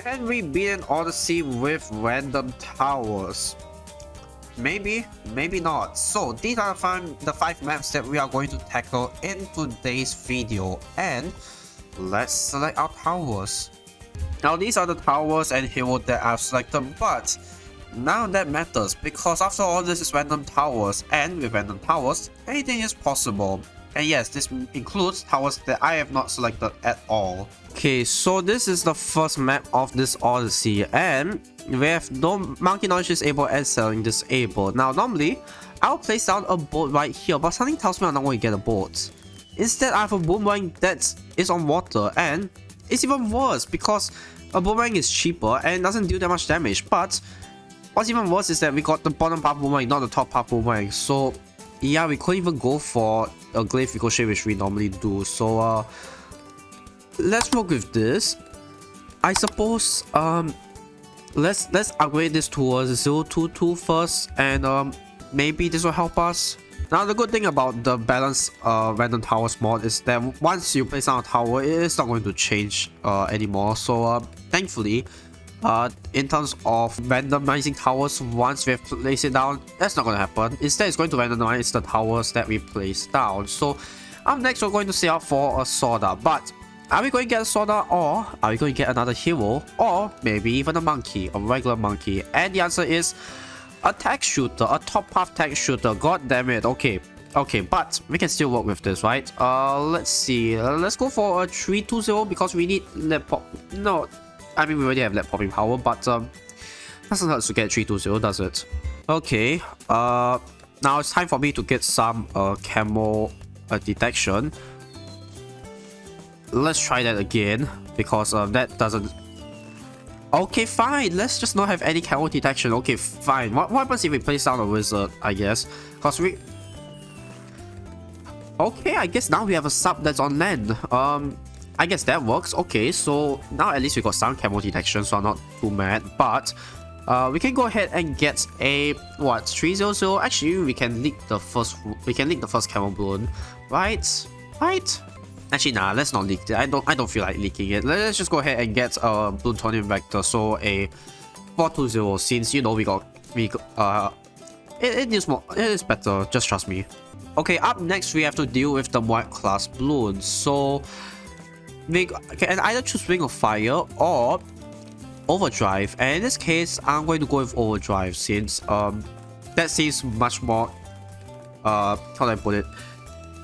And we beat an Odyssey with random towers. Maybe, maybe not. So these are the five maps that we are going to tackle in today's video. And let's select our towers. Now these are the towers and hero that I've selected, but none of that matters because after all this is random towers, and with random towers, anything is possible. And yes, this includes towers that I have not selected at all. Okay, so this is the first map of this Odyssey, and we have no monkey knowledge disabled and selling disabled. Now normally, I'll place down a boat right here, but something tells me I'm not going to get a boat. Instead, I have a boomerang that is on water, and it's even worse because a boomerang is cheaper and doesn't do that much damage. But what's even worse is that we got the bottom part boomerang, not the top part boomerang. So yeah, we couldn't even go for a GOLAITH ricochet, which we normally do. So let's work with this. I suppose let's upgrade this towards 022 first, and maybe this will help us. Now the good thing about the balanced random towers mod is that once you place down a tower, it is not going to change anymore. So thankfully, in terms of randomizing towers, once we have placed it down, that's not going to happen. Instead, it's going to randomize the towers that we place down. So up next, we're going to set out for a Soda. But are we going to get a Soda, or are we going to get another hero, or maybe even a monkey, a regular monkey? And the answer is a tech shooter, a top half tech shooter. God damn it. Okay, but we can still work with this, right? Let's see. Let's go for a 320 because we need lead pop. No, I mean we already have lead popping power, but doesn't hurt to get 320, does it? Okay. Now it's time for me to get some camo detection. Let's try that again because that doesn't. Okay, fine. Let's just not have any camo detection. Okay, fine. What happens if we place down a wizard? I guess because we. Okay, I guess now we have a sub that's on land. I guess that works. Okay, so now at least we got some camo detection, so I'm not too mad. But we can go ahead and get a what 300. Actually, we can leak the first. We can leak the first camo balloon, right? Right. Actually, nah. Let's not leak it. I don't feel like leaking it. Let's just go ahead and get a Bloons vector. So a 420. Since you know it is more. It is better. Just trust me. Okay. Up next, we have to deal with the white class balloons. So we can either choose Ring of Fire or Overdrive, and in this case I'm going to go with Overdrive since that seems much more how do I put it,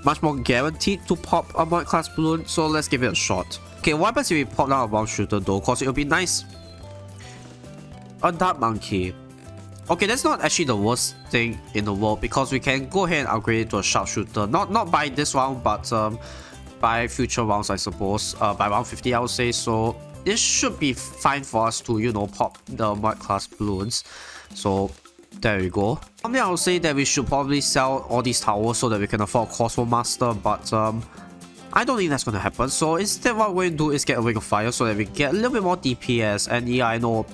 much more guaranteed to pop a white class balloon, so let's give it a shot. Okay, what happens if we pop down a bomb shooter though, cause it'll be nice. A dark monkey. Okay, that's not actually the worst thing in the world because we can go ahead and upgrade it to a sharpshooter, not by this round, but by future rounds, I suppose. By round 50, I would say. So this should be fine for us to, you know, pop the white class balloons. So there we go. Normally, I would say that we should probably sell all these towers so that we can afford Crossbow Master, but I don't think that's going to happen. So instead, what we're going to do is get a Ring of Fire so that we get a little bit more DPS. And yeah, I know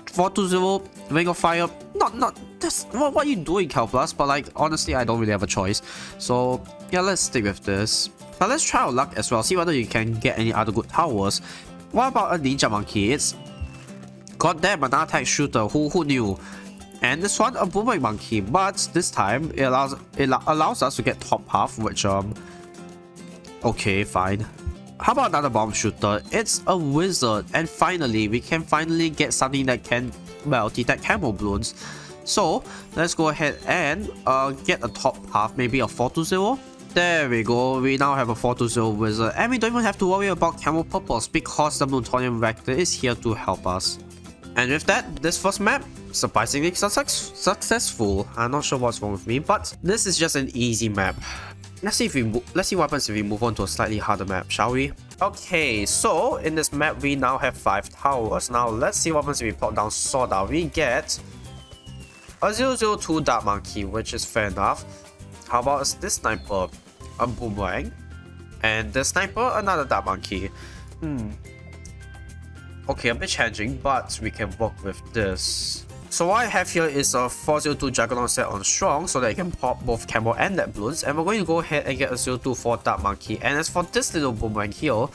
420 Ring of Fire. Not that's what are you doing, Calplus? But like honestly, I don't really have a choice. So yeah, let's stick with this. But let's try our luck as well, see whether you can get any other good towers. What about a Ninja Monkey? It's goddamn an attack shooter, who knew? And this one, a Boomerang Monkey, but this time it allows us to get top half, which okay, fine. How about another bomb shooter? It's a wizard, and finally we can get something that can, well, detect camo balloons. So let's go ahead and get a top half, maybe a 420. There we go, we now have a 420 wizard, and we don't even have to worry about camo purples because the Bloons vector is here to help us. And with that, this first map, surprisingly successful. I'm not sure what's wrong with me, but this is just an easy map. Let's see what happens if we move on to a slightly harder map, shall we? Okay, so in this map we now have 5 towers. Now let's see what happens if we pop down Soda. We get a 002 Dark Monkey, which is fair enough. How about this sniper? A Boomerang. And the sniper, another Dark Monkey. Okay, a bit challenging, but we can work with this. So what I have here is a 402 Juggernaut set on Strong so that you can pop both camo and lead balloons. And we're going to go ahead and get a 024 Dark Monkey. And as for this little Boomerang here,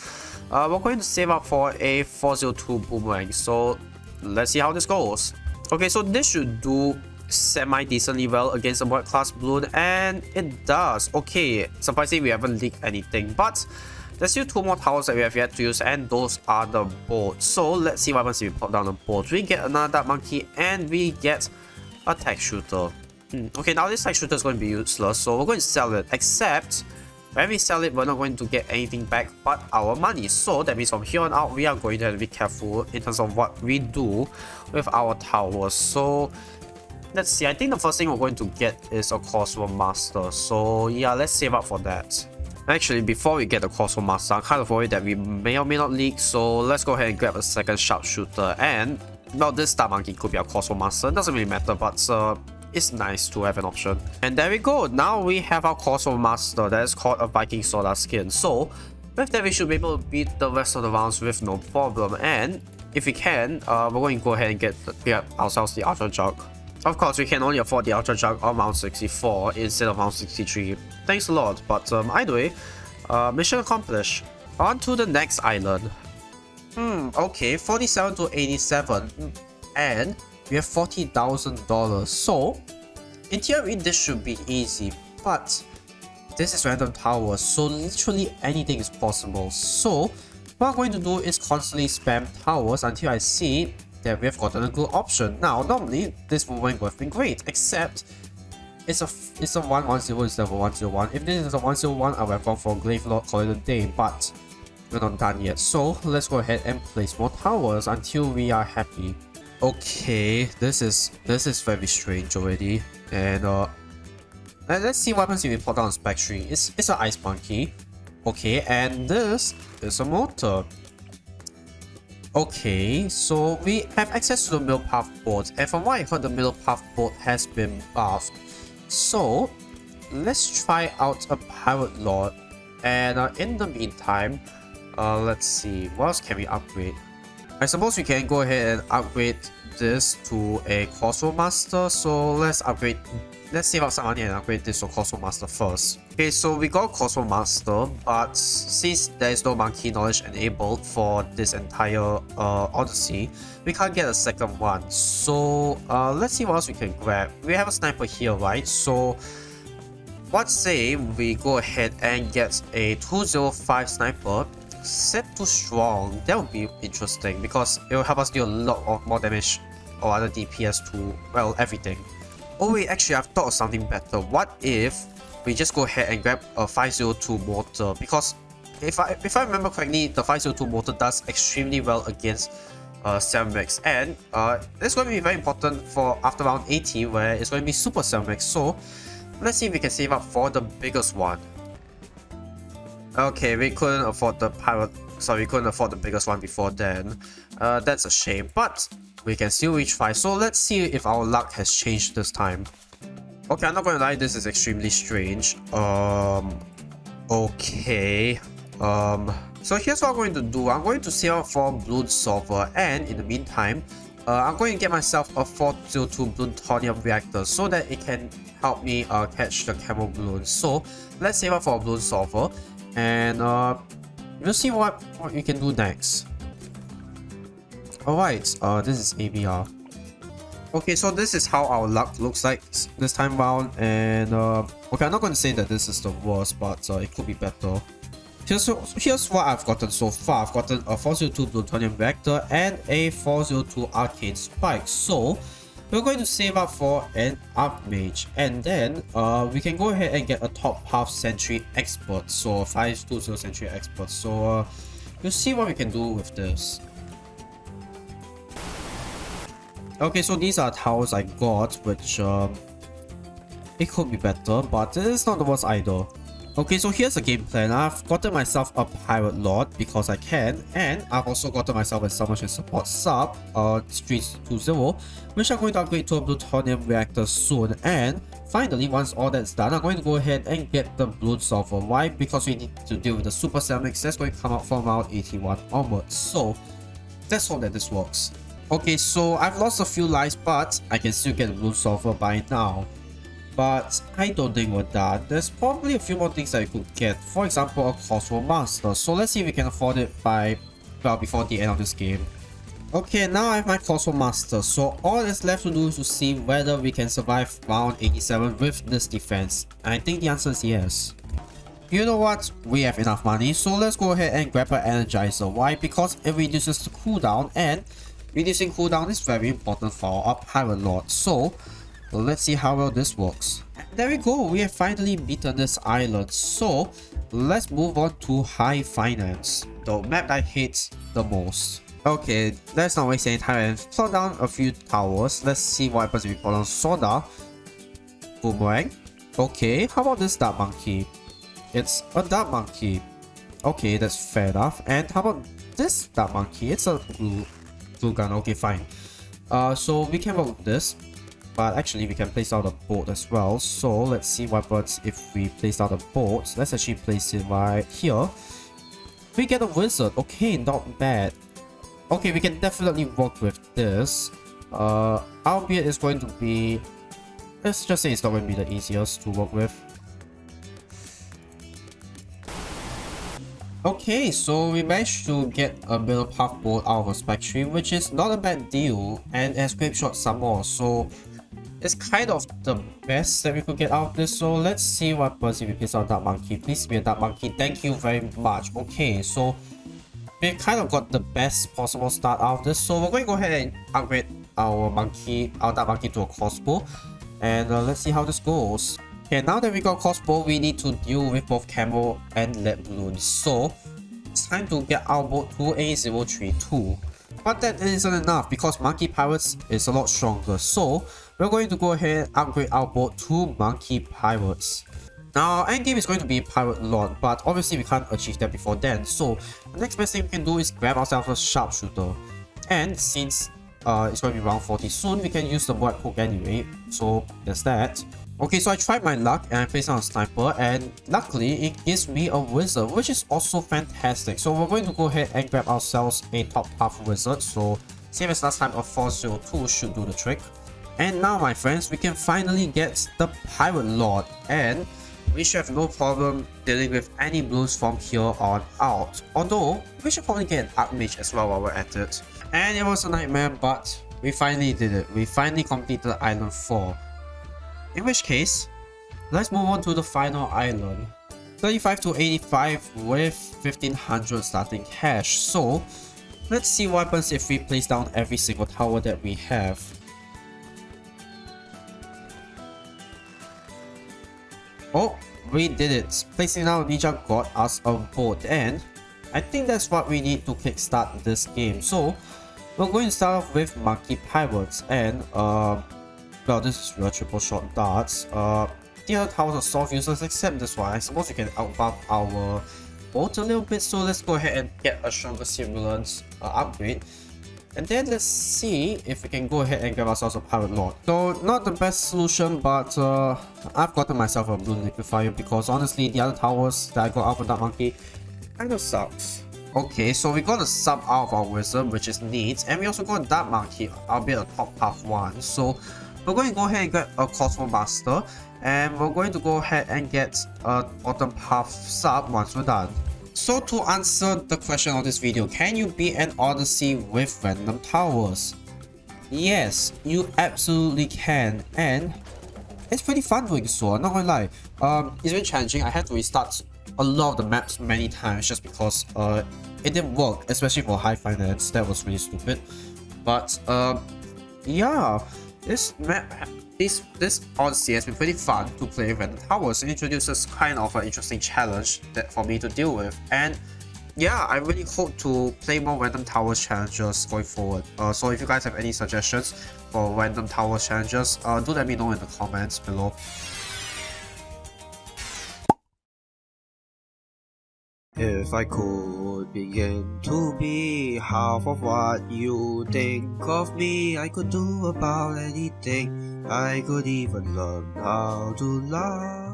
we're going to save up for a 402 boomerang. So let's see how this goes. Okay, so this should do semi-decently well against a white class balloon, and it does. Okay, surprisingly we haven't leaked anything, but there's still 2 more towers that we have yet to use, and those are the boats. So let's see what happens if we pop down the boat. We get another dark monkey, and we get a tech shooter. Okay, now this tech shooter is going to be useless, so we're going to sell it, except when we sell it, we're not going to get anything back but our money. So that means from here on out, we are going to have to be careful in terms of what we do with our towers. So let's see, I think the first thing we're going to get is a Crossbow Master. So yeah, let's save up for that. Actually, before we get the Crossbow Master, I'm kind of worried that we may or may not leak. So let's go ahead and grab a second sharpshooter. And well, this Star Monkey could be a Crossbow Master. It doesn't really matter, but it's nice to have an option. And there we go. Now we have our Crossbow Master that is called a Viking Solar Skin. So with that, we should be able to beat the rest of the rounds with no problem. And if we can, we're going to go ahead and get ourselves the Ultra Jug. Of course, we can only afford the Ultra Jug on round 64 instead of round 63. Thanks a lot. But either way, mission accomplished. On to the next island. Okay, 47 to 87. And we have $40,000. So in theory, this should be easy, but this is random towers, so literally anything is possible. So what I'm going to do is constantly spam towers until I see that we have gotten a good option. Now, normally this movement would have been great, except it's a 110 instead of a 101. If this is a 101, I would have gone for GOLAITH Lord, call it a day, but we're not done yet. So let's go ahead and place more towers until we are happy. Okay, this is very strange already, and let's see what happens if we put down a Spectre. It's an Ice Monkey. Okay, and this is a motor. Okay, so we have access to the middle path board, and from what I heard, the middle path board has been buffed. So let's try out a Pirate Lord, and in the meantime, let's see, what else can we upgrade? I suppose we can go ahead and upgrade this to a Crossbow Master. So let's save up some money and upgrade this to Crossbow Master first. Okay, so we got Crossbow Master, but since there is no monkey knowledge enabled for this entire Odyssey, we can't get a second one. So let's see what else we can grab. We have a sniper here, right? So let's say we go ahead and get a 205 sniper. Set to strong. That would be interesting because it will help us deal a lot of more damage or other DPS to, well, everything. Oh wait, actually I've thought of something better. What if we just go ahead and grab a 502 mortar? Because if I remember correctly, the 502 mortar does extremely well against 7max, and it's going to be very important for after round 80 where it's going to be super 7max. So let's see if we can save up for the biggest one. Okay, we couldn't afford the we couldn't afford the biggest one before then. That's a shame, but we can still reach 5. So let's see if our luck has changed this time. Okay, I'm not gonna lie, this is extremely strange. Okay. So here's what I'm going to do. I'm going to save up for Bloons Solver, and in the meantime, I'm going to get myself a 402 plutonium reactor so that it can help me catch the camo balloons. So let's save up for a Bloons Solver. And we'll see what we can do next. Alright, this is ABR. Okay, so this is how our luck looks like this time round. And okay, I'm not going to say that this is the worst, but it could be better. Here's what I've gotten so far. I've gotten a 402 plutonium reactor and a 402 arcane spike. So we're going to save up for an Archmage, and then we can go ahead and get a top half Sentry Expert, so 520 Sentry Expert. So we'll see what we can do with this. Okay, so these are towers I got, which it could be better, but it's not the worst either. Okay, so here's the game plan. I've gotten myself a Pirate Lord because I can, and I've also gotten myself a Submersion Support Sub, Streets 20, which I'm going to upgrade to a Plutonium Reactor soon. And finally, once all that's done, I'm going to go ahead and get the Bloons Solver. Why? Because we need to deal with the Super 7max that's going to come out from round 81 onwards. So let's hope that this works. Okay, so I've lost a few lives, but I can still get the Bloons Solver by now. but I don't think we're done. There's probably a few more things that we could get. For example, a Crossbow Master. So let's see if we can afford it by, well, before the end of this game. Okay, now I have my Crossbow Master. So all that's left to do is to see whether we can survive round 87 with this defense. I think the answer is yes. You know what? We have enough money, so let's go ahead and grab an Energizer. Why? Because it reduces the cooldown, and reducing cooldown is very important for our Pirate Lord. So let's see how well this works. And there we go, we have finally beaten this island. So let's move on to High Finance, the map I hate the most. Okay, let's not waste any time and plot down a few towers. Let's see what happens if we plot down Soda, Boomerang. Okay, how about this Dark Monkey? It's a Dark Monkey. Okay, that's fair enough. And how about this Dark Monkey? It's a blue gun. Okay, fine. So we can work with this, but actually we can place out a boat as well. So let's see what happens if we place out a boat. Let's actually place it right here. We get a wizard. Okay, not bad. Okay, we can definitely work with this. Albeit it's going to be, let's just say it's not going to be the easiest to work with. Okay, so we managed to get a middle path bolt out of a Spectre, which is not a bad deal, and it has grape shot some more, so it's kind of the best that we could get out of this. So let's see what happens if we place our Dark Monkey. Please be a Dark Monkey, thank you very much. Okay, so we've kind of got the best possible start out of this, so we're going to go ahead and upgrade our Dark Monkey to a crossbow, and let's see how this goes. Okay, now that we got crossbow, we need to deal with both camo and lead balloons. So it's time to get our boat to a 032. But that isn't enough because Monkey Pirates is a lot stronger. So we're going to go ahead and upgrade our boat to Monkey Pirates. Now our endgame is going to be Pirate Lord, but obviously we can't achieve that before then. So the next best thing we can do is grab ourselves a sharpshooter. And since it's going to be round 40 soon, we can use the White Hook anyway. So there's that. Okay, so I tried my luck and I placed on a sniper, and luckily it gives me a wizard, which is also fantastic. So we're going to go ahead and grab ourselves a top half wizard. So same as last time, a 402 should do the trick. And now my friends, we can finally get the Pirate Lord, and we should have no problem dealing with any blues from here on out. Although we should probably get an Archmage as well while we're at it. And it was a nightmare, but we finally did it. We finally completed Island 4. In which case, let's move on to the final island. 35 to 85 with 1500 starting cash. So let's see what happens if we place down every single tower that we have. Oh, we did it. Placing down Ninja got us a boat, and I think that's what we need to kickstart this game. So we're going to start off with Monkey Pirates, and well, this is your triple shot darts. The other towers are soft useless except this one. I suppose we can outbuff our boat a little bit, so let's go ahead and get a stronger simulant upgrade. And then let's see if we can go ahead and grab ourselves a Pirate Lord. So not the best solution, but I've gotten myself a Bloon Liquefier because honestly the other towers that I got out of that monkey kind of sucks. Okay, so we got a sub out of our wizard, which is neat, and we also got that monkey, albeit a top half one. So we're going to go ahead and get a Crossbow Master, and we're going to go ahead and get a bottom half sub once we're done. So to answer the question of this video, can you beat an Odyssey with random towers? Yes, you absolutely can, and it's pretty fun doing so, I'm not gonna lie. It's been challenging. I had to restart a lot of the maps many times just because it didn't work, especially for High Finance. That was really stupid. But yeah, this map, this Odyssey has been pretty fun to play with random towers. It introduces kind of an interesting challenge that for me to deal with, and yeah, I really hope to play more random towers challenges going forward. So if you guys have any suggestions for random towers challenges, do let me know in the comments below. If I could begin to be half of what you think of me, I could do about anything. I could even learn how to lie.